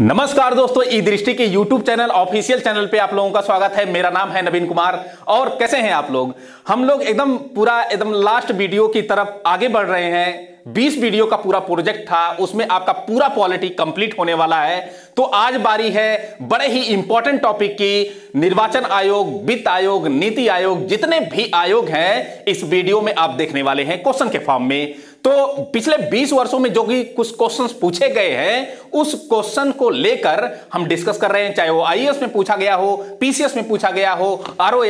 नमस्कार दोस्तों, ई दृष्टि के YouTube चैनल ऑफिशियल चैनल पे आप लोगों का स्वागत है। मेरा नाम है नवीन कुमार। और कैसे हैं आप लोग? हम लोग एकदम लास्ट वीडियो की तरफ आगे बढ़ रहे हैं। 20 वीडियो का पूरा प्रोजेक्ट था, उसमें आपका पूरा पॉलिटी कंप्लीट होने वाला है। तो आज बारी है बड़े ही इंपॉर्टेंट टॉपिक की। निर्वाचन आयोग, वित्त आयोग, नीति आयोग, जितने भी आयोग हैं इस वीडियो में आप देखने वाले हैं क्वेश्चन के फॉर्म में। तो पिछले 20 वर्षों में जो भी कुछ क्वेश्चंस पूछे गए हैं उस क्वेश्चन को लेकर हम डिस्कस कर रहे हैं, चाहे वो आईएएस में पूछा गया हो, पीसीएस में पूछा गया हो, आरओ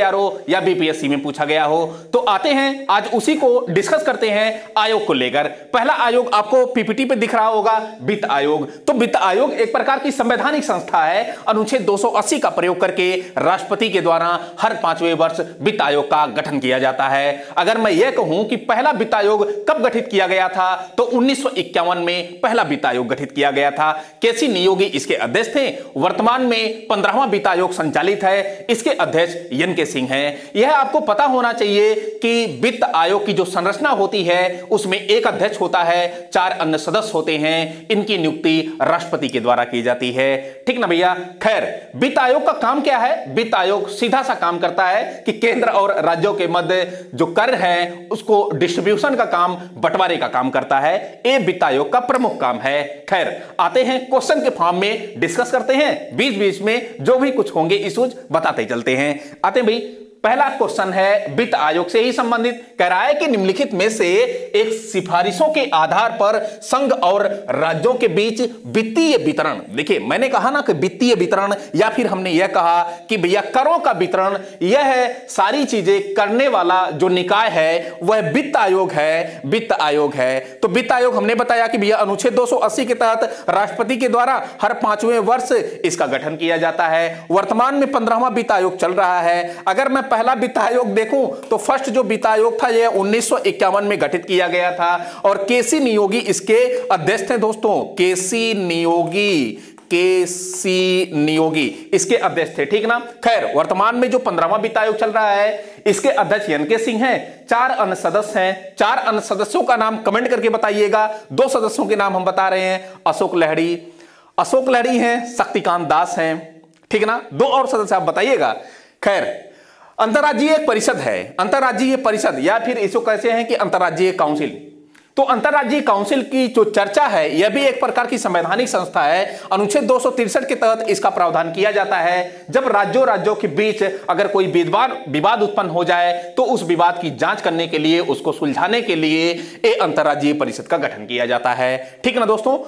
या बीपीएससी में पूछा गया हो। तो आते हैं आज उसी को डिस्कस करते हैं आयोग को लेकर। पहला आयोग आपको पीपीटी पे दिख रहा होगा, वित्त आयोग। तो वित्त आयोग एक प्रकार की संवैधानिक संस्था है। अनुच्छेद 280 का प्रयोग करके राष्ट्रपति के द्वारा हर 5वें वर्ष वित्त आयोग का गठन किया जाता है। अगर मैं यह कहूं कि पहला वित्त आयोग कब गठित किया गया था, तो 1951 में पहला वित्त आयोग गठित किया गया था। केसी नियोगी इसके अध्यक्ष थे। वर्तमान में 15वां वित्त आयोग संचालित है, इसके अध्यक्ष एन के सिंह हैं। यह आपको पता होना चाहिए कि वित्त आयोग की जो संरचना होती है उसमें एक अध्यक्ष होता है, 4 अन्य सदस्य होते हैं। इनकी नियुक्ति राष्ट्रपति के द्वारा की जाती है। ठीक ना भैया? खैर, वित्त आयोग का काम क्या है? वित्त आयोग सीधा सा काम करता है कि केंद्र और राज्यों के मध्य जो कर है उसको डिस्ट्रीब्यूशन का काम, बंटवारे का काम करता है। ये वित्त आयोग का प्रमुख काम है। खैर, आते हैं क्वेश्चन के फॉर्म में, डिस्कस करते हैं। बीच बीच में जो भी कुछ होंगे इश्यूज बताते चलते हैं। आते हैं भाई। पहला क्वेश्चन है वित्त आयोग से ही संबंधित। कह रहा है कि निम्नलिखित में से एक सिफारिशों के आधार पर संघ और राज्यों के बीच वित्तीय वितरण, देखिए मैंने कहा ना कि वित्तीय वितरण, या फिर हमने यह कहा कि भैया करों का वितरण, यह सारी चीजें करने वाला जो निकाय है वह वित्त आयोग है। वित्त आयोग है तो वित्त आयोग हमने बताया कि भैया अनुच्छेद 280 के तहत राष्ट्रपति के द्वारा हर 5वें वर्ष इसका गठन किया जाता है। वर्तमान में 15वां वित्त आयोग चल रहा है। अगर मैं पहला वित्त आयोग देखूं तो फर्स्ट जो वित्त आयोग था यह 1951 में गठित किया गया था और केसी नियोगी इसके अध्यक्ष थे। दोस्तों, केसी नियोगी इसके अध्यक्ष थे। ठीक ना? खैर, वर्तमान में जो 15वां वित्त आयोग चल रहा है इसके अध्यक्ष एन के सिंह हैं। 4 अन्य सदस्य हैं। 4 अन्य सदस्यों का नाम कमेंट करके बताइएगा। 2 सदस्यों के नाम हम बता रहे हैं, अशोक लहड़ी हैं, शक्तिकांत दास हैं। ठीक ना? 2 और सदस्य आप बताइएगा। खैर, अंतर्राज्यीय परिषद है, अंतर्राज्यीय परिषद या फिर इसको कैसे हैं कि अंतर्राज्यीय काउंसिल। तो अंतर्राज्यीय काउंसिल की जो चर्चा है यह भी एक प्रकार की संवैधानिक संस्था है। अनुच्छेद 263 के तहत इसका प्रावधान किया जाता है। जब राज्यों के बीच अगर कोई विवाद उत्पन्न हो जाए तो उस विवाद की जांच करने के लिए, उसको सुलझाने के लिए एक अंतर्राज्यीय परिषद का गठन किया जाता है। ठीक ना दोस्तों?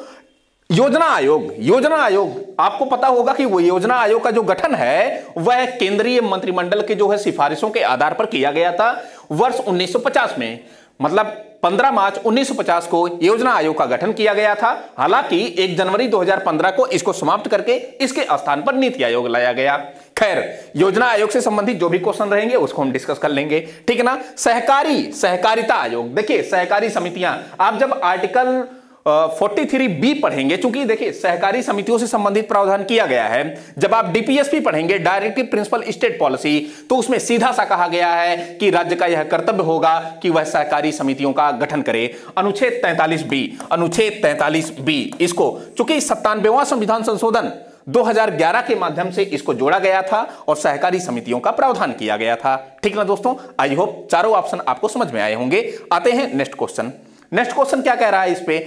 योजना आयोग आपको पता होगा कि वो योजना आयोग का जो गठन है वह केंद्रीय मंत्रिमंडल के जो है सिफारिशों के आधार पर किया गया था वर्ष 1950 में। मतलब 15 मार्च 1950 को योजना आयोग का गठन किया गया था। हालांकि 1 जनवरी 2015 को इसको समाप्त करके इसके स्थान पर नीति आयोग लाया गया। खैर, योजना आयोग से संबंधित जो भी क्वेश्चन रहेंगे उसको हम डिस्कस कर लेंगे। ठीक है ना? सहकारिता आयोग, देखिए सहकारी समितियां, आप जब आर्टिकल 43B पढ़ेंगे, चूंकि देखिए सहकारी समितियों से संबंधित प्रावधान किया गया है। जब आप डीपीएसपी पढ़ेंगे, डायरेक्टिव प्रिंसिपल स्टेट पॉलिसी, तो उसमें सीधा सा कहा गया है कि राज्य का यह कर्तव्य होगा कि वह सहकारी समितियों का गठन करे। अनुच्छेद 43B इसको, चूंकि 97वां संविधान संशोधन 2011 के माध्यम से इसको जोड़ा गया था और सहकारी समितियों का प्रावधान किया गया था। ठीक ना दोस्तों? आई होप चारों ऑप्शन आपको समझ में आए होंगे। आते हैं नेक्स्ट क्वेश्चन क्या कह रहा है? इस पे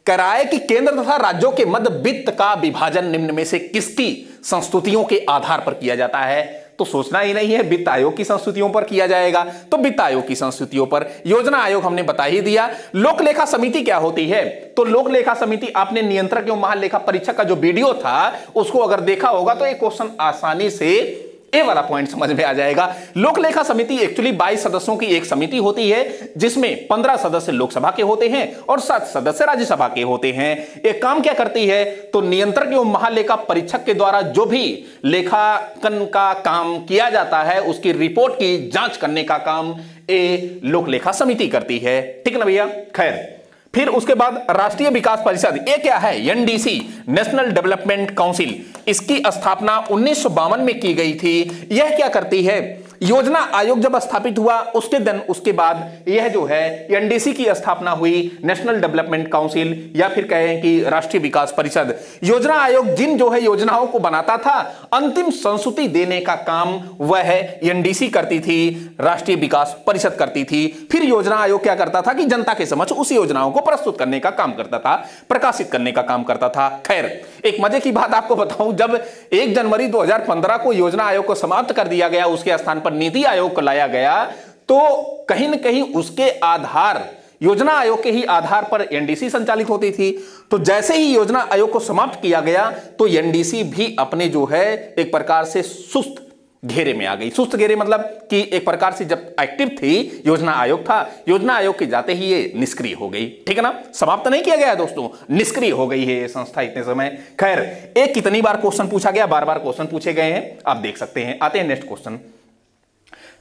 कह रहा है कि केंद्र तथा राज्यों के मध्य वित्त का विभाजन निम्न में से किसकी संस्तुतियों के आधार पर किया जाता है? तो सोचना ही नहीं है, वित्त आयोग की संस्तुतियों पर किया जाएगा। तो वित्त आयोग की संस्तुतियों पर। योजना आयोग हमने बता ही दिया। लोक लेखा समिति क्या होती है? तो लोक लेखा समिति, आपने नियंत्रक एवं महालेखा परीक्षक का जो वीडियो था उसको अगर देखा होगा तो एक क्वेश्चन आसानी से ए वाला पॉइंट समझ में आ जाएगा। लोक लेखा समिति एक्चुअली 22 सदस्यों की एक समिति होती है जिसमें 15 सदस्य लोकसभा के होते हैं और 7 सदस्य राज्यसभा के होते हैं। एक काम क्या करती है? तो नियंत्रक एवं महालेखा परीक्षक के द्वारा जो भी लेखांकन का काम किया जाता है उसकी रिपोर्ट की जांच करने का काम ए लोक लेखा समिति करती है। ठीक ना भैया? खैर, फिर उसके बाद राष्ट्रीय विकास परिषद, ये क्या है? NDC, national development council. इसकी स्थापना 1952 में की गई थी। यह क्या करती है? योजना आयोग जब स्थापित हुआ उसके बाद यह जो है एनडीसी की स्थापना हुई, नेशनल डेवलपमेंट काउंसिल या फिर कहें कि राष्ट्रीय विकास परिषद। योजना आयोग जिन जो है योजनाओं को बनाता था, अंतिम संस्तुति देने का काम वह एनडीसी करती थी, राष्ट्रीय विकास परिषद करती थी। फिर योजना आयोग क्या करता था कि जनता के समक्ष उस योजनाओं को प्रस्तुत करने का काम करता था, प्रकाशित करने का काम करता था। खैर, एक मजे की बात आपको बताऊं, जब 1 जनवरी 2015 को योजना आयोग को समाप्त कर दिया गया, उसके स्थान पर नीति आयोग को लाया गया, तो कहीं न कहीं उसके आधार, योजना आयोग के ही आधार पर एनडीसी संचालित होती थी। तो जैसे ही योजना आयोग को समाप्त किया गया तो एनडीसी भी अपने जो है एक प्रकार से सुस्त घेरे में आ गई। सुस्त घेरे मतलब कि एक प्रकार से जब एक्टिव थी योजना आयोग था, योजना आयोग के जाते ही ये निष्क्रिय हो गई। ठीक है ना, समाप्त नहीं किया गया दोस्तों, निष्क्रिय हो गई है ये संस्था इतने समय। खैर, एक कितनी बार क्वेश्चन पूछा गया, बार बार क्वेश्चन पूछे गए हैं, आप देख सकते हैं। आते हैं नेक्स्ट क्वेश्चन।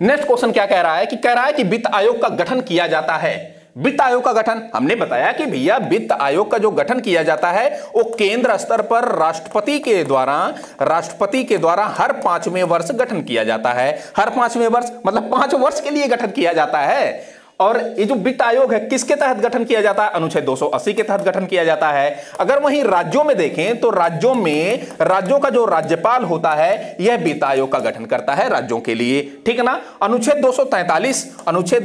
नेक्स्ट क्वेश्चन क्या कह रहा है कि वित्त आयोग का गठन किया जाता है। वित्त आयोग का गठन, हमने बताया कि भैया वित्त आयोग का जो गठन किया जाता है वो केंद्र स्तर पर राष्ट्रपति के द्वारा हर 5वें वर्ष गठन किया जाता है। हर 5वें वर्ष मतलब 5 वर्ष के लिए गठन किया जाता है। और ये जो वित्त आयोग है किसके तहत गठन किया जाता है? अनुच्छेद 280 के तहत गठन किया जाता है। अगर वहीं राज्यों में देखें तो राज्यों का जो राज्यपाल होता है यह वित्त आयोग का गठन करता है राज्यों के लिए। ठीक है ना, अनुच्छेद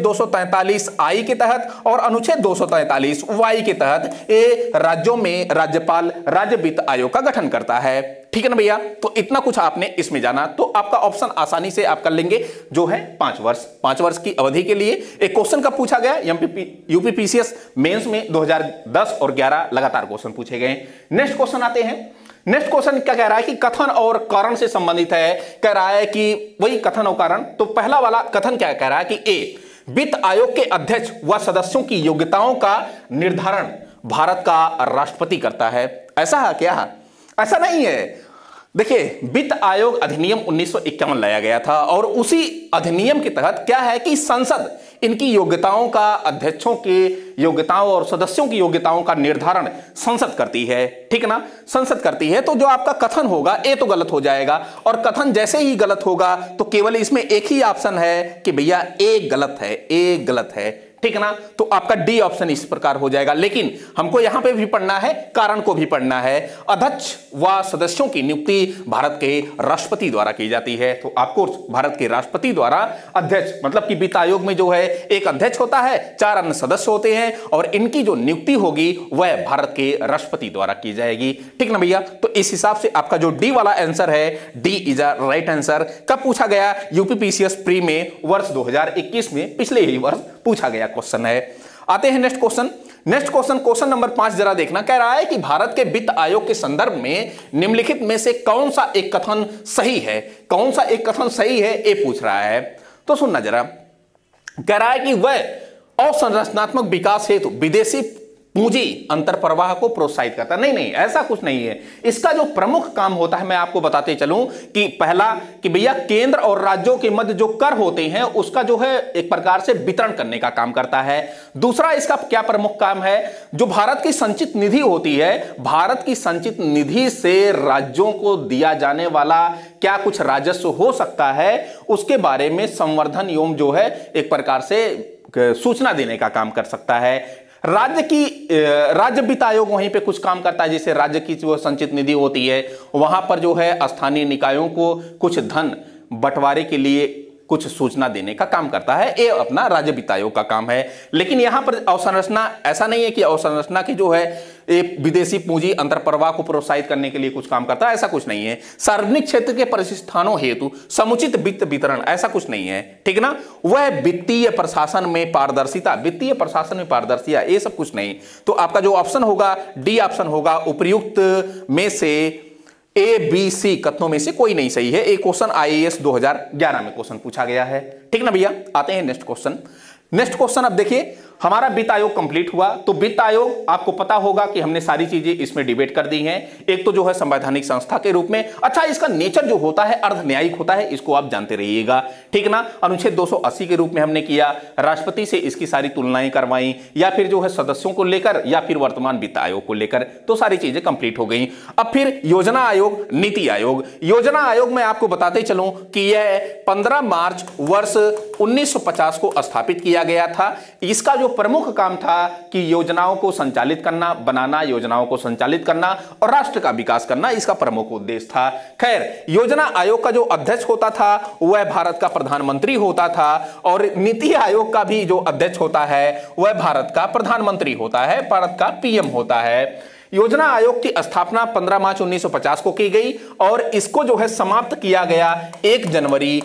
243 आई के तहत और अनुच्छेद 243 वाई के तहत ये राज्यों में राज्यपाल राज्य वित्त आयोग का गठन करता है। ठीक है ना भैया, तो इतना कुछ आपने इसमें जाना, तो आपका ऑप्शन आसानी से आप कर लेंगे जो है 5 वर्ष की अवधि के लिए। एक क्वेश्चन कब पूछा गया? यूपीपीसीएस मेंस में 2010 और 11 लगातार क्वेश्चन पूछे गए। नेक्स्ट क्वेश्चन आते हैं। नेक्स्ट क्वेश्चन क्या कह रहा है कि कथन और कारण से संबंधित है। कह रहा है कि वही कथन और कारण। तो पहला वाला कथन क्या कह रहा है कि ए, वित्त आयोग के अध्यक्ष व सदस्यों की योग्यताओं का निर्धारण भारत का राष्ट्रपति करता है। ऐसा है क्या? ऐसा नहीं है। देखिए, वित्त आयोग अधिनियम 1951 लाया गया था और उसी अधिनियम के तहत क्या है कि संसद इनकी योग्यताओं का, अध्यक्षों की योग्यताओं और सदस्यों की योग्यताओं का निर्धारण संसद करती है। ठीक है ना, संसद करती है। तो जो आपका कथन होगा ए तो गलत हो जाएगा, और कथन जैसे ही गलत होगा तो केवल इसमें एक ही ऑप्शन है कि भैया ए गलत है, ए गलत है। ठीक है ना, तो आपका डी ऑप्शन इस प्रकार हो जाएगा। लेकिन हमको यहां पे भी पढ़ना है, कारण को भी पढ़ना है। अध्यक्ष व सदस्यों की नियुक्ति भारत के राष्ट्रपति द्वारा की जाती है। तो आपको भारत के राष्ट्रपति द्वारा अध्यक्ष मतलब कि वित्त आयोग में जो है एक अध्यक्ष होता है, 4 अन्य सदस्य होते हैं और इनकी जो नियुक्ति होगी वह भारत के राष्ट्रपति द्वारा की जाएगी। ठीक ना भैया, तो इस हिसाब से आपका जो डी वाला आंसर है, D is a right answer. कब पूछा गया? यूपीपीसीएस प्री में वर्ष 2021 में, पिछले ही वर्ष पूछा गया क्वेश्चन है। आते हैं नेक्स्ट क्वेश्चन। क्वेश्चन नंबर 5 जरा देखना। कह रहा है कि भारत के वित्त आयोग के संदर्भ में निम्नलिखित में से कौन सा एक कथन सही है? कौन सा एक कथन सही है ये पूछ रहा है। तो सुनना जरा। कह रहा है कि वह अवसंरचनात्मक विकास हेतु विदेशी पूंजी अंतर प्रवाह को प्रोत्साहित करता। नहीं, ऐसा कुछ नहीं है। इसका जो प्रमुख काम होता है मैं आपको बताते चलूं कि पहला कि भैया केंद्र और राज्यों के मध्य जो कर होते हैं उसका जो है एक प्रकार से वितरण करने का काम करता है। दूसरा इसका क्या प्रमुख काम है? जो भारत की संचित निधि होती है, भारत की संचित निधि से राज्यों को दिया जाने वाला क्या कुछ राजस्व हो सकता है उसके बारे में संवर्धन एवं जो है एक प्रकार से सूचना देने का काम कर सकता है। राज्य वित्त आयोग वहीं पे कुछ काम करता है, जैसे राज्य की जो संचित निधि होती है वहां पर जो है स्थानीय निकायों को कुछ धन बंटवारे के लिए कुछ सूचना देने का काम करता है। ये अपना राज्य वित्त आयोग का काम है। लेकिन यहां पर अवसंरचना ऐसा नहीं है कि अवसंरचना की जो है विदेशी पूंजी अंतर्प्रवाह को प्रोत्साहित करने के लिए कुछ काम करता है, ऐसा कुछ नहीं है। सार्वजनिक क्षेत्र के प्रतिष्ठानों हेतु समुचित वित्त वितरण, ऐसा कुछ नहीं है। ठीक ना, वह वित्तीय प्रशासन में पारदर्शिता, ये सब कुछ नहीं। तो आपका जो ऑप्शन होगा डी ऑप्शन होगा। उपर्युक्त में से ए बी सी कथनों में से कोई नहीं सही है। एक क्वेश्चन आईएएस 2011 में क्वेश्चन पूछा गया है। ठीक ना भैया, आते हैं नेक्स्ट क्वेश्चन। नेक्स्ट क्वेश्चन अब देखिए, हमारा वित्त आयोग कंप्लीट हुआ। तो वित्त आयोग आपको पता होगा कि हमने सारी चीजें इसमें डिबेट कर दी हैं। एक तो जो है संवैधानिक संस्था के रूप में, अच्छा इसका नेचर जो होता है अर्ध न्यायिक होता है, इसको आप जानते रहिएगा, ठीक ना। अनुच्छेद 280 के रूप में हमने किया, राष्ट्रपति से इसकी सारी तुलनाएं करवाई, या फिर जो है सदस्यों को लेकर या फिर वर्तमान वित्त आयोग को लेकर, तो सारी चीजें कंप्लीट हो गई। अब फिर योजना आयोग, नीति आयोग। योजना आयोग में आपको बताते चलूं कि यह 15 मार्च वर्ष 1950 को स्थापित किया गया था। इसका जो प्रमुख काम था कि योजनाओं को संचालित करना, बनाना, योजनाओं को संचालित करना और राष्ट्र का विकास करना, इसका प्रमुख उद्देश्य था। खैर, योजना आयोग का जो अध्यक्ष होता था वह भारत का प्रधानमंत्री होता था, और नीति आयोग का भी जो अध्यक्ष होता है वह भारत का प्रधानमंत्री होता है, भारत का पीएम होता है। योजना आयोग की स्थापना 15 मार्च 1950 को की गई और इसको जो है समाप्त किया गया 1 जनवरी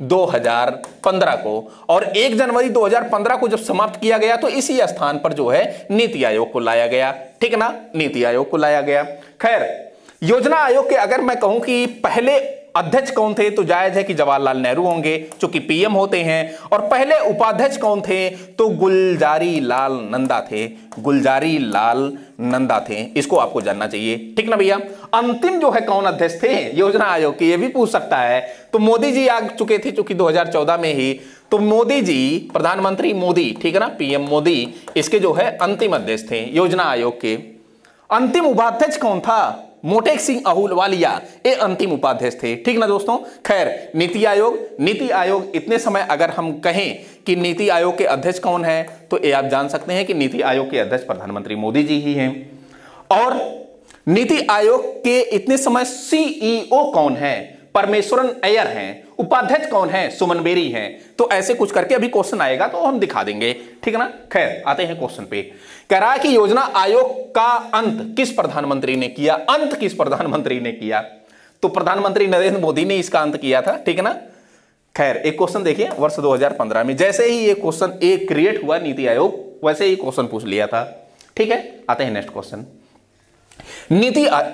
2015 को। और 1 जनवरी 2015 को जब समाप्त किया गया तो इसी स्थान पर जो है नीति आयोग को लाया गया, ठीक ना, नीति आयोग को लाया गया। खैर, योजना आयोग के अगर मैं कहूं कि पहले अध्यक्ष कौन थे तो जायज है कि जवाहरलाल नेहरू होंगे, जो कि पीएम होते हैं। और पहले उपाध्यक्ष कौन थे तो गुलजारी लाल नंदा थे, गुलजारी लाल नंदा थे, इसको आपको जानना चाहिए, ठीक ना भैया। अंतिम जो है कौन अध्यक्ष थे योजना आयोग के, ये भी पूछ सकता है। तो मोदी जी आ चुके थे चूंकि 2014 में ही, तो मोदी जी, प्रधानमंत्री मोदी, ठीक है ना, पीएम मोदी इसके जो है अंतिम अध्यक्ष थे योजना आयोग के। अंतिम उपाध्यक्ष कौन था? मोटेक सिंह अहलूवालिया, ये अंतिम उपाध्यक्ष थे, ठीक ना दोस्तों। खैर, नीति आयोग इतने समय अगर हम कहें कि नीति आयोग के अध्यक्ष कौन है तो ये आप जान सकते हैं कि नीति आयोग के अध्यक्ष प्रधानमंत्री मोदी जी ही हैं। और नीति आयोग के इतने समय सीईओ कौन है? परमेश्वरन अय्यर हैं। उपाध्यक्ष कौन है? सुमन बेरी हैं। तो ऐसे कुछ करके अभी क्वेश्चन आएगा तो हम दिखा देंगे, ठीक है ना। खैर, आते हैं क्वेश्चन पे। कह रहा है कि योजना आयोग का अंत किस प्रधानमंत्री ने किया? अंत किस प्रधानमंत्री ने किया? तो प्रधानमंत्री नरेंद्र मोदी ने इसका अंत किया था, ठीक है ना। खैर, एक क्वेश्चन देखिए, वर्ष 2015 में जैसे ही ये क्वेश्चन एक क्रिएट हुआ नीति आयोग, वैसे ही क्वेश्चन पूछ लिया था, ठीक है। आते हैं नेक्स्ट क्वेश्चन।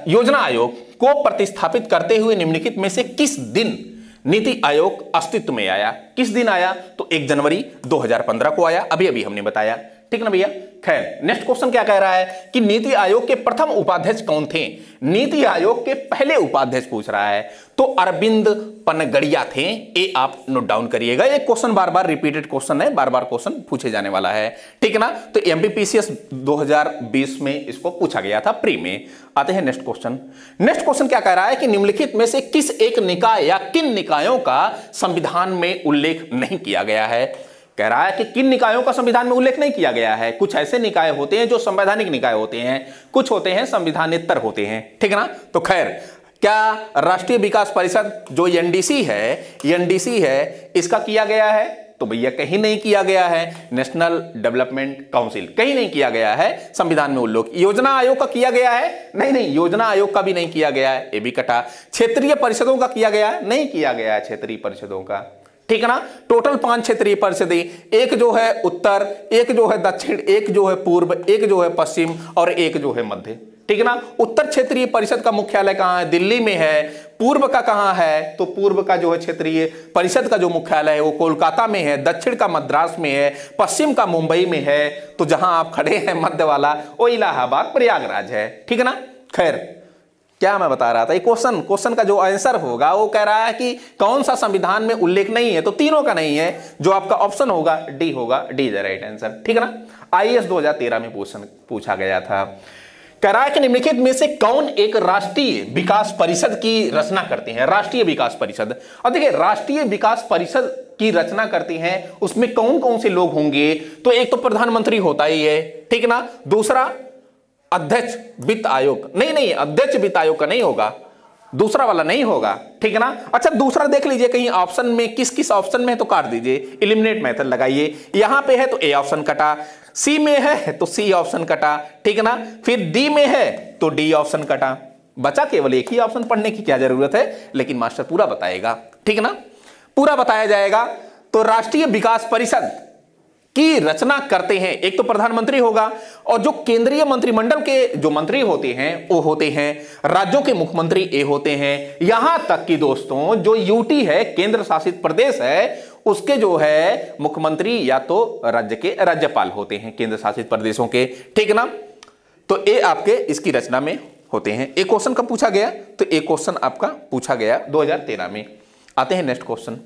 योजना आयोग को प्रतिस्थापित करते हुए निम्नलिखित में से किस दिन नीति आयोग अस्तित्व में आया? किस दिन आया? तो 1 जनवरी 2015 को आया, अभी अभी हमने बताया, ठीक ना भैया। खैर, नेक्स्ट क्वेश्चन क्या कह रहा है कि नीति आयोग के प्रथम उपाध्यक्ष कौन थे? नीति आयोग के पहले उपाध्यक्ष पूछ रहा है, तो अरविंद पनगड़िया थे। ये आप नोट डाउन करिएगा, ये क्वेश्चन बार बार रिपीटेड क्वेश्चन है, बार बार क्वेश्चन पूछे जाने वाला है, ठीक है ना। तो एमपीपीसीएस 2020 में इसको पूछा गया था प्री में। आते हैं नेक्स्ट क्वेश्चन। नेक्स्ट क्वेश्चन क्या कह रहा है कि निम्नलिखित में से किस एक निकाय या किन निकायों का संविधान में उल्लेख नहीं किया गया है? कह रहा है कि किन निकायों का संविधान में उल्लेख नहीं किया गया है। कुछ ऐसे निकाय होते हैं जो संवैधानिक निकाय होते हैं, कुछ होते हैं संविधानेतर होते हैं, ठीक है ना। तो खैर, क्या राष्ट्रीय विकास परिषद जो एनडीसी है इसका किया गया है? तो भैया कहीं नहीं किया गया है। नेशनल डेवलपमेंट काउंसिल, कहीं नहीं किया गया है संविधान में उल्लेख। योजना आयोग का किया गया है? नहीं, योजना आयोग का भी नहीं किया गया है, ये भी कटा। क्षेत्रीय परिषदों का किया गया है? नहीं किया गया है क्षेत्रीय परिषदों का, ठीक है ना। टोटल 5 क्षेत्रीय परिषदें, एक जो है उत्तर, एक जो है दक्षिण, एक जो है पूर्व, एक जो है पश्चिम और एक जो है मध्य, ठीक है ना। उत्तर क्षेत्रीय परिषद का मुख्यालय कहाँ है? दिल्ली में है। पूर्व का कहाँ है? तो पूर्व का जो है क्षेत्रीय परिषद का जो मुख्यालय है वो कोलकाता में है। दक्षिण का मद्रास में है। पश्चिम का मुंबई में है। तो जहां आप खड़े हैं मध्य वाला वो इलाहाबाद प्रयागराज है, ठीक है ना। खैर, क्या मैं बता रहा था, ये क्वेश्चन का जो आंसर होगा वो कह रहा है कि कौन सा संविधान में उल्लेख नहीं है, तो तीनों का नहीं है, जो आपका ऑप्शन होगा डी होगा, D is the right answer, ठीक है ना। आईएएस 2013 में पूछा गया था। कह रहा है कि निम्नलिखित में से कौन एक राष्ट्रीय विकास परिषद की रचना करते हैं? राष्ट्रीय विकास परिषद। और देखिए, राष्ट्रीय विकास परिषद की रचना करती हैं उसमें कौन कौन से लोग होंगे? तो एक तो प्रधानमंत्री होता ही है, ठीक है ना। दूसरा अध्यक्ष वित्त आयोग, नहीं अध्यक्ष वित्त आयोग का नहीं होगा, दूसरा वाला नहीं होगा, ठीक है ना। अच्छा, दूसरा देख लीजिए कहीं ऑप्शन में किस ऑप्शन में है तो काट दीजिए, एलिमिनेट मेथड लगाइए। यहां पे है तो ए ऑप्शन कटा, सी में है तो सी ऑप्शन कटा, ठीक है ना। फिर डी में है तो डी ऑप्शन कटा, बचा केवल एक ही ऑप्शन। पढ़ने की क्या जरूरत है, लेकिन मास्टर पूरा बताएगा, ठीक है ना, पूरा बताया जाएगा। तो राष्ट्रीय विकास परिषद की रचना करते हैं एक तो प्रधानमंत्री होगा, और जो केंद्रीय मंत्रिमंडल के जो मंत्री होते हैं वो होते हैं राज्यों के मुख्यमंत्री, ये होते हैं। यहां तक कि दोस्तों जो यूटी है, केंद्र शासित प्रदेश है, उसके जो है मुख्यमंत्री या तो राज्य के राज्यपाल होते हैं, केंद्र शासित प्रदेशों के, ठीक है ना। तो ये आपके इसकी रचना में होते हैं। एक क्वेश्चन कब पूछा गया, तो एक क्वेश्चन आपका पूछा गया 2013 में। आते हैं नेक्स्ट क्वेश्चन।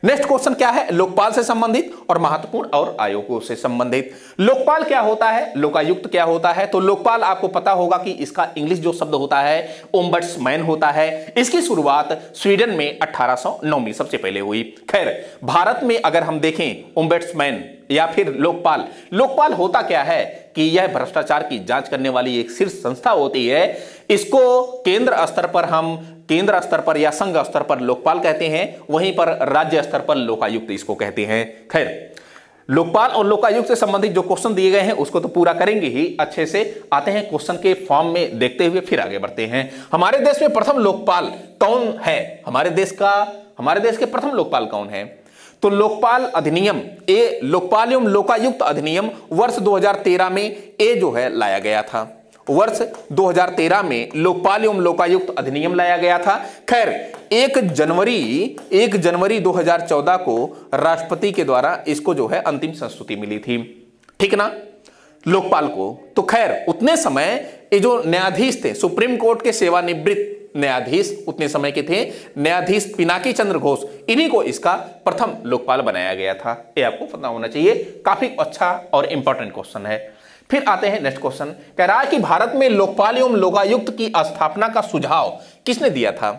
नेक्स्ट क्वेश्चन क्या है, लोकपाल से संबंधित और महत्वपूर्ण और आयोगों से संबंधित। लोकपाल क्या होता है, लोकायुक्त क्या होता है। तो लोकपाल आपको पता होगा कि इसका इंग्लिश जो शब्द होता है ओम्बड्समैन होता है। इसकी शुरुआत स्वीडन में 1809 में सबसे पहले हुई। खैर भारत में अगर हम देखें ओम्बड्समैन या फिर लोकपाल, लोकपाल होता क्या है कि यह भ्रष्टाचार की जांच करने वाली एक शीर्ष संस्था होती है। इसको केंद्र स्तर पर या संघ स्तर पर लोकपाल कहते हैं, वहीं पर राज्य स्तर पर लोकायुक्त इसको कहते हैं। खैर लोकपाल और लोकायुक्त से संबंधित जो क्वेश्चन दिए गए हैं उसको तो पूरा करेंगे ही अच्छे से। आते हैं क्वेश्चन के फॉर्म में देखते हुए फिर आगे बढ़ते हैं। हमारे देश में प्रथम लोकपाल कौन है, हमारे देश के प्रथम लोकपाल कौन है। तो लोकपाल अधिनियम लोकपाल एवं लोकायुक्त अधिनियम वर्ष 2013 में जो है लाया गया था। वर्ष 2013 में लोकपाल एवं लोकायुक्त अधिनियम लाया गया था। खैर 1 जनवरी 2014 को राष्ट्रपति के द्वारा इसको जो है अंतिम संस्तुति मिली थी, ठीक ना, लोकपाल को। तो खैर उतने समय ये जो न्यायाधीश थे, सुप्रीम कोर्ट के सेवानिवृत्त न्यायाधीश उतने समय के थे, न्यायाधीश पिनाकी चंद्र घोष, इन्हीं को इसका प्रथम लोकपाल बनाया गया था। ये आपको पता होना चाहिए, काफी अच्छा और इंपॉर्टेंट क्वेश्चन है। फिर आते हैं नेक्स्ट क्वेश्चन। कह रहा है कि भारत में लोकपाल एवं लोकायुक्त की स्थापना का सुझाव किसने दिया था।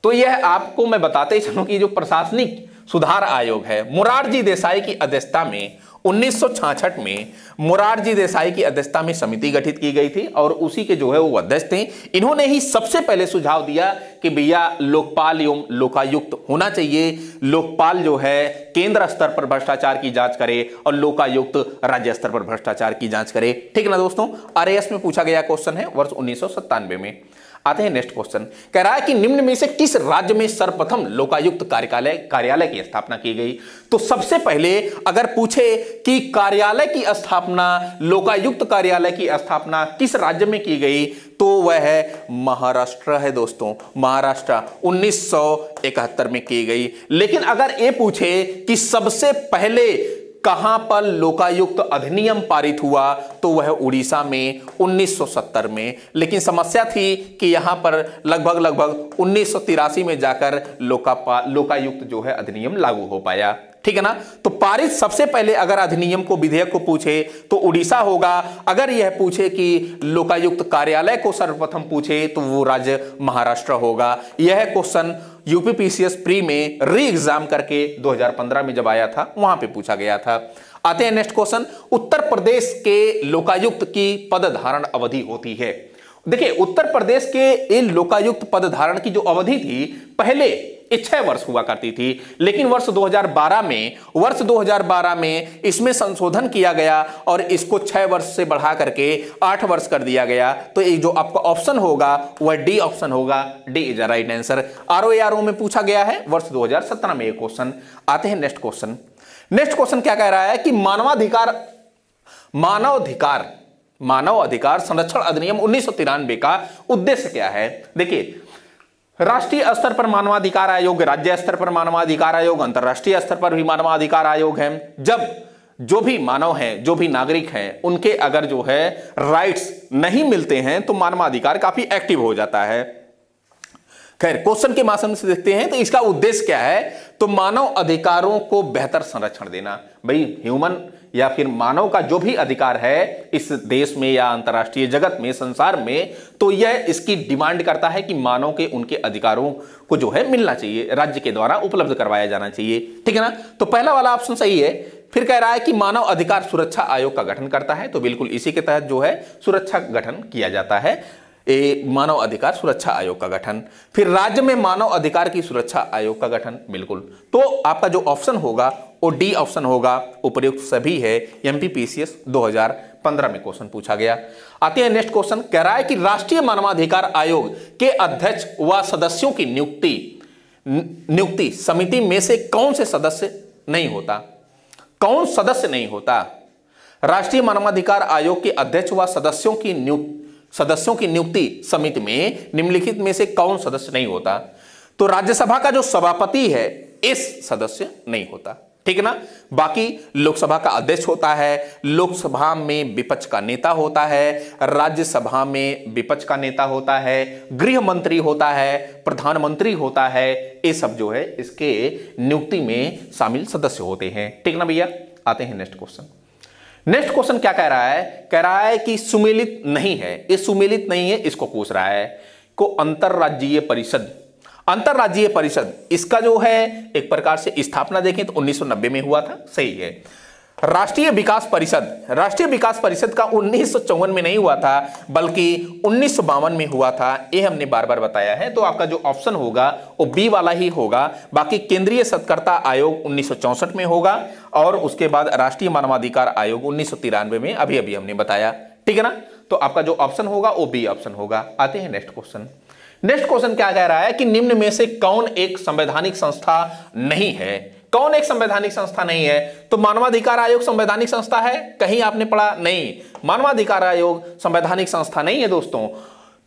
तो यह आपको मैं बताते ही चलूं कि जो प्रशासनिक सुधार आयोग है, मोरारजी देसाई की अध्यक्षता में 1966 में मोरारजी देसाई की अध्यक्षता में समिति गठित की गई थी और उसी के जो है वो अध्यक्ष थे। इन्होंने ही सबसे पहले सुझाव दिया कि भैया लोकपाल एवं लोकायुक्त होना चाहिए। लोकपाल जो है केंद्र स्तर पर भ्रष्टाचार की जांच करे और लोकायुक्त राज्य स्तर पर भ्रष्टाचार की जांच करे, ठीक है ना दोस्तों। आरएएस में पूछा गया क्वेश्चन है वर्ष 1997 में। आते हैं नेक्स्ट क्वेश्चन। कह रहा है कि निम्न में से किस राज्य में सर्वप्रथम लोकायुक्त कार्यालय की स्थापना की गई। तो सबसे पहले अगर पूछे कि कार्यालय की स्थापना, लोकायुक्त कार्यालय की स्थापना किस राज्य में की गई, तो वह है महाराष्ट्र है दोस्तों। महाराष्ट्र 1971 में की गई। लेकिन अगर ये पूछे कि सबसे पहले कहां पर लोकायुक्त अधिनियम पारित हुआ, तो वह उड़ीसा में 1970 में। लेकिन समस्या थी कि यहां पर लगभग 1983 में जाकर लोकायुक्त जो है अधिनियम लागू हो पाया, ठीक है ना। तो पारित सबसे पहले अगर अधिनियम को, विधेयक को पूछे तो उड़ीसा होगा। अगर यह पूछे कि लोकायुक्त कार्यालय को सर्वप्रथम पूछे तो वो राज्य महाराष्ट्र होगा। यह क्वेश्चन यूपीपीसीएस प्री में री एग्जाम करके 2015 में जब आया था वहां पे पूछा गया था। आते हैं नेक्स्ट क्वेश्चन। उत्तर प्रदेश के लोकायुक्त की पद धारण अवधि होती है। देखिए उत्तर प्रदेश के लोकायुक्त पद धारण की जो अवधि थी पहले 6 वर्ष हुआ करती थी, लेकिन वर्ष 2012 में इसमें संशोधन किया गया और इसको 6 वर्ष से बढ़ा करके 8 वर्ष कर दिया गया। तो ये जो आपका ऑप्शन होगा वह डी ऑप्शन होगा। D is the right answer. RO में पूछा गया है वर्ष 2017 में एक क्वेश्चन। आते हैं नेक्स्ट क्वेश्चन। नेक्स्ट क्वेश्चन क्या कह रहा है कि मानव अधिकार संरक्षण अधिनियम 1993 का उद्देश्य क्या है। देखिए राष्ट्रीय स्तर पर मानवाधिकार आयोग, राज्य स्तर पर मानवाधिकार आयोग, अंतरराष्ट्रीय स्तर पर भी मानवाधिकार आयोग है। जब जो भी मानव हैं, जो भी नागरिक हैं, उनके अगर जो है राइट्स नहीं मिलते हैं तो मानवाधिकार काफी एक्टिव हो जाता है। खैर क्वेश्चन के माध्यम से देखते हैं तो इसका उद्देश्य क्या है। तो मानव अधिकारों को बेहतर संरक्षण देना। भाई ह्यूमन या फिर मानव का जो भी अधिकार है इस देश में या अंतरराष्ट्रीय जगत में, संसार में, तो यह इसकी डिमांड करता है कि मानव के उनके अधिकारों को जो है मिलना चाहिए, राज्य के द्वारा उपलब्ध करवाया जाना चाहिए, ठीक है ना। तो पहला वाला ऑप्शन सही है। फिर कह रहा है कि मानव अधिकार सुरक्षा आयोग का गठन करता है, तो बिल्कुल इसी के तहत जो है सुरक्षा गठन किया जाता है, मानव अधिकार सुरक्षा आयोग का गठन। फिर राज्य में मानव अधिकार की सुरक्षा आयोग का गठन, बिल्कुल। तो आपका जो ऑप्शन होगा वो डी ऑप्शन होगा, उपयुक्त सभी है। एमपीपीसीएस 2015 में क्वेश्चन पूछा गया। आते हैं नेक्स्ट क्वेश्चन। कह रहा है कि राष्ट्रीय मानवाधिकार आयोग के अध्यक्ष व सदस्यों की नियुक्ति समिति में से कौन से सदस्य नहीं होता। कौन सदस्य नहीं होता। राष्ट्रीय मानवाधिकार आयोग के अध्यक्ष व सदस्यों की नियुक्ति समिति में निम्नलिखित में से कौन सदस्य नहीं होता। तो राज्यसभा का जो सभापति है एस सदस्य नहीं होता, ठीक है ना। बाकी लोकसभा का अध्यक्ष होता है, लोकसभा में विपक्ष का नेता होता है, राज्यसभा में विपक्ष का नेता होता है, गृह मंत्री होता है, प्रधानमंत्री होता है, ये सब जो है इसके नियुक्ति में शामिल सदस्य होते हैं, ठीक ना भैया। आते हैं नेक्स्ट क्वेश्चन। नेक्स्ट क्वेश्चन क्या कह रहा है, कह रहा है कि सुमेलित नहीं है, ये सुमेलित नहीं है, इसको पूछ रहा है को अंतरराज्यीय परिषद। अंतरराज्यीय परिषद इसका जो है एक प्रकार से स्थापना देखें तो 1990 में हुआ था, सही है। राष्ट्रीय विकास परिषद, राष्ट्रीय विकास परिषद का 1954 में नहीं हुआ था बल्कि 1952 में हुआ था, ये हमने बार बार बताया है। तो आपका जो ऑप्शन होगा वो बी वाला ही होगा। बाकी केंद्रीय सत्कर्ता आयोग 1964 में होगा और उसके बाद राष्ट्रीय मानवाधिकार आयोग 1993 में, अभी अभी हमने बताया, ठीक है ना। तो आपका जो ऑप्शन होगा वो बी ऑप्शन होगा। आते हैं नेक्स्ट क्वेश्चन। नेक्स्ट क्वेश्चन क्या कह रहा है कि निम्न में से कौन एक संवैधानिक संस्था नहीं है। कौन एक संवैधानिक संस्था नहीं है, तो मानवाधिकार आयोग संवैधानिक संस्था है, कहीं आपने पढ़ा नहीं, मानवाधिकार आयोग संवैधानिक संस्था नहीं है दोस्तों।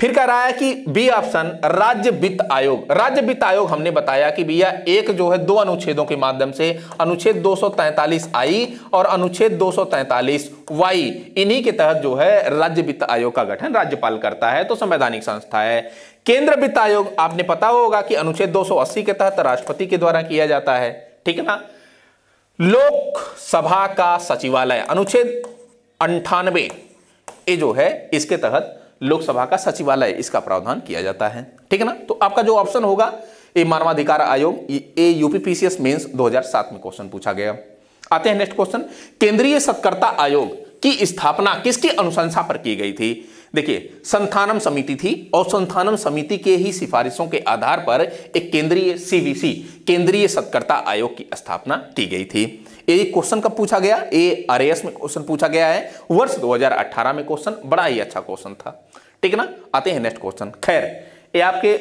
फिर कह रहा है कि बी ऑप्शन राज्य वित्त आयोग। राज्य वित्त आयोग हमने बताया कि भैया एक जो है 2 अनुच्छेदों के माध्यम से, अनुच्छेद 243 आई और अनुच्छेद 243 वाई, इन्हीं के तहत जो है राज्य वित्त आयोग का गठन राज्यपाल करता है, तो संवैधानिक संस्था है। केंद्र वित्त आयोग आपने पता होगा कि अनुच्छेद 280 के तहत राष्ट्रपति के द्वारा किया जाता है, ठीक है ना। लोकसभा का सचिवालय अनुच्छेद 98 ये जो है इसके तहत लोकसभा का सचिवालय इसका प्रावधान किया जाता है, ठीक है ना। तो आपका जो ऑप्शन होगा ये मानवाधिकार आयोग, ये यूपीपीसीएस मेंस 2007 में क्वेश्चन पूछा गया। आते हैं नेक्स्ट क्वेश्चन। केंद्रीय सत्कर्ता आयोग की स्थापना किसकी अनुशंसा पर की गई थी। देखिए संथानम समिति थी और संथानम समिति के ही सिफारिशों के आधार पर एक केंद्रीय सीवीसी केंद्रीय सत्कर्ता आयोग की स्थापना की गई थी। ये क्वेश्चन कब पूछा गया, ये आरएएस में क्वेश्चन पूछा गया है वर्ष 2018 में। क्वेश्चन बड़ा ही अच्छा क्वेश्चन था, ठीक है ना। आते हैं नेक्स्ट क्वेश्चन। खैर ये आपके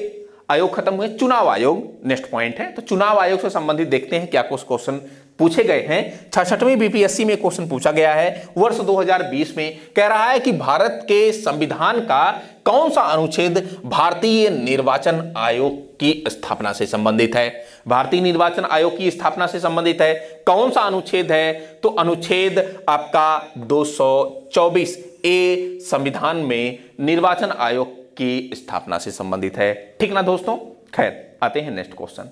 आयोग खत्म हुए, चुनाव आयोग नेक्स्ट पॉइंट है। तो चुनाव आयोग से संबंधित देखते हैं क्या कुछ क्वेश्चन पूछे गए हैं। 66वीं बीपीएससी में क्वेश्चन पूछा गया है वर्ष 2020 में। कह रहा है कि भारत के संविधान का कौन सा अनुच्छेद भारतीय निर्वाचन आयोग की स्थापना से संबंधित है। भारतीय निर्वाचन आयोग की स्थापना से संबंधित है, कौन सा अनुच्छेद है, तो अनुच्छेद आपका 224 ए संविधान में निर्वाचन आयोग की स्थापना से संबंधित है, ठीक ना दोस्तों। खैर आते हैं नेक्स्ट क्वेश्चन।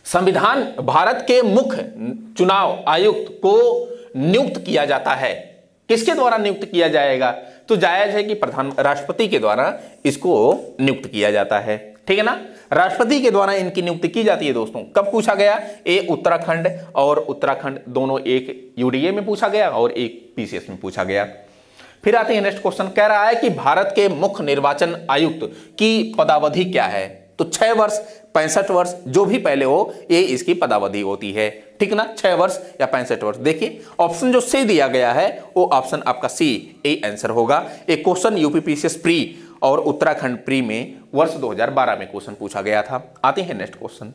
संविधान भारत के मुख्य चुनाव आयुक्त को नियुक्त किया जाता है, किसके द्वारा नियुक्त किया जाएगा, तो जायज है कि प्रधान राष्ट्रपति के द्वारा इसको नियुक्त किया जाता है, ठीक है ना। राष्ट्रपति के द्वारा इनकी नियुक्ति की जाती है दोस्तों। कब पूछा गया, ये उत्तराखंड और उत्तराखंड दोनों, एक यूडीए में पूछा गया और एक पीसीएस में पूछा गया। फिर आते हैं नेक्स्ट क्वेश्चन। कह रहा है कि भारत के मुख्य निर्वाचन आयुक्त की पदावधि क्या है, तो 6 वर्ष 65 वर्ष जो भी पहले हो ये इसकी पदावधि होती है, ठीक ना। 6 वर्ष या 65 वर्ष। देखिए ऑप्शन जो सी दिया गया है वो ऑप्शन आपका सी ए आंसर होगा। एक क्वेश्चन यूपीपीसीएस प्री और उत्तराखंड प्री में वर्ष 2012 में क्वेश्चन पूछा गया था। आते हैं नेक्स्ट क्वेश्चन।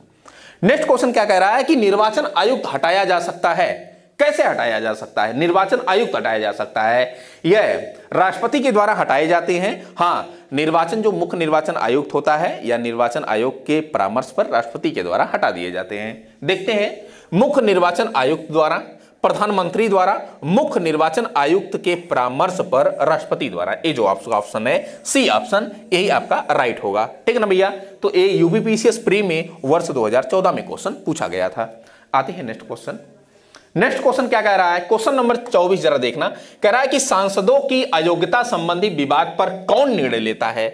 नेक्स्ट क्वेश्चन क्या कह रहा है कि निर्वाचन आयुक्त हटाया जा सकता है, कैसे हटाया जा सकता है। निर्वाचन आयुक्त हटाया जा सकता है, यह राष्ट्रपति के द्वारा हटाए जाते हैं। हाँ, निर्वाचन जो मुख्य निर्वाचन आयुक्त होता है या निर्वाचन आयोग के परामर्श पर राष्ट्रपति के द्वारा हटा दिए जाते हैं। देखते हैं, मुख्य निर्वाचन आयुक्त द्वारा, प्रधानमंत्री द्वारा, मुख्य निर्वाचन आयुक्त के परामर्श पर राष्ट्रपति द्वारा। ये जो आपका ऑप्शन है सी ऑप्शन, यही आपका राइट होगा, ठीक है ना भैया। तो ये यूपीपीसीएस प्री में वर्ष 2014 में क्वेश्चन पूछा गया था। आते हैं नेक्स्ट क्वेश्चन। नेक्स्ट क्वेश्चन क्या कह रहा है, क्वेश्चन नंबर 24 जरा देखना। कह रहा है कि सांसदों की अयोग्यता संबंधी विवाद पर कौन निर्णय लेता है।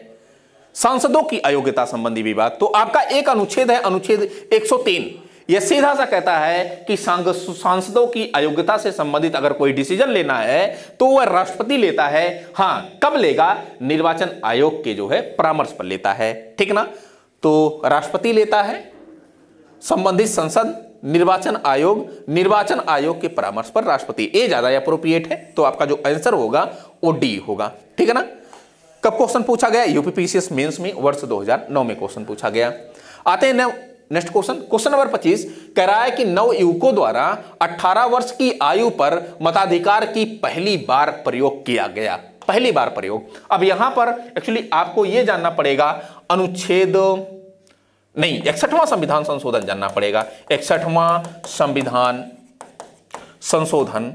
सांसदों की अयोग्यता संबंधी विवाद, तो आपका एक अनुच्छेद है, अनुच्छेद 103। यह सीधा सा कहता है कि सांसदों की अयोग्यता से संबंधित अगर कोई डिसीजन लेना है तो वह राष्ट्रपति लेता है। हाँ, कब लेगा, निर्वाचन आयोग के जो है परामर्श पर लेता है, ठीक ना। तो राष्ट्रपति लेता है, संबंधित संसद, निर्वाचन आयोग के परामर्श पर राष्ट्रपति, ये ज्यादा अप्रोप्रिएट है। तो आपका जो आंसर होगा वो डी होगा, ठीक है ना। कब क्वेश्चन पूछा गया, यूपीपीसीएस मेंस में वर्ष 2009 में क्वेश्चन पूछा गया। आते हैं नेक्स्ट क्वेश्चन। क्वेश्चन नंबर 25 कह रहा है कि नवयुवकों द्वारा 18 वर्ष की आयु पर मताधिकार की पहली बार प्रयोग किया गया, पहली बार प्रयोग। अब यहां पर एक्चुअली आपको यह जानना पड़ेगा अनुच्छेद नहीं, 61वां संविधान संशोधन जानना पड़ेगा। 61वां संविधान संशोधन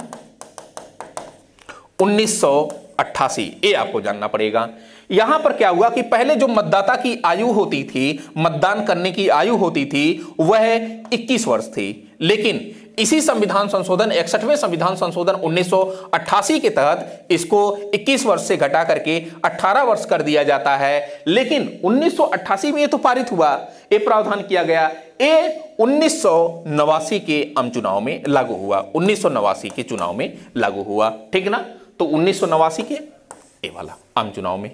1988, ये आपको जानना पड़ेगा। यहां पर क्या हुआ कि पहले जो मतदाता की आयु होती थी, मतदान करने की आयु होती थी, वह 21 वर्ष थी, लेकिन इसी संविधान संशोधन 61वें संविधान संशोधन 1988 के तहत इसको 21 वर्ष से घटा करके 18 वर्ष कर दिया जाता है। लेकिन 1988 में ये तो पारित हुआ, ये प्रावधान किया गया, ये 1989 के आम चुनाव में लागू हुआ, 1989 के चुनाव में लागू हुआ, ठीक ना। तो 1989 के ये वाला आम चुनाव में,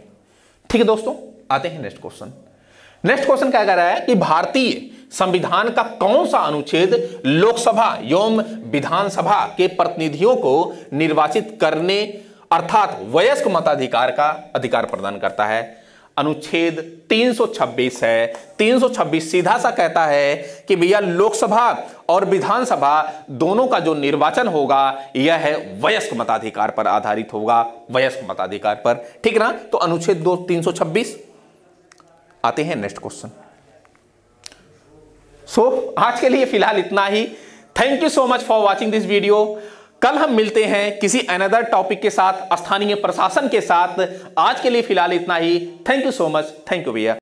ठीक है दोस्तों। आते हैं नेक्स्ट क्वेश्चन। नेक्स्ट क्वेश्चन क्या कह रहा है कि भारतीय संविधान का कौन सा अनुच्छेद लोकसभा एवं विधानसभा के प्रतिनिधियों को निर्वाचित करने अर्थात वयस्क मताधिकार का अधिकार प्रदान करता है? अनुच्छेद 326 है। 326 सीधा सा कहता है कि भैया लोकसभा और विधानसभा दोनों का जो निर्वाचन होगा यह है वयस्क मताधिकार पर आधारित होगा, वयस्क मताधिकार पर, ठीक ना। तो अनुच्छेद 326। आते हैं नेक्स्ट क्वेश्चन। आज के लिए फिलहाल इतना ही। Thank you so much for watching this video. कल हम मिलते हैं किसी अनदर टॉपिक के साथ, स्थानीय प्रशासन के साथ। आज के लिए फिलहाल इतना ही। Thank you so much. Thank you भैया।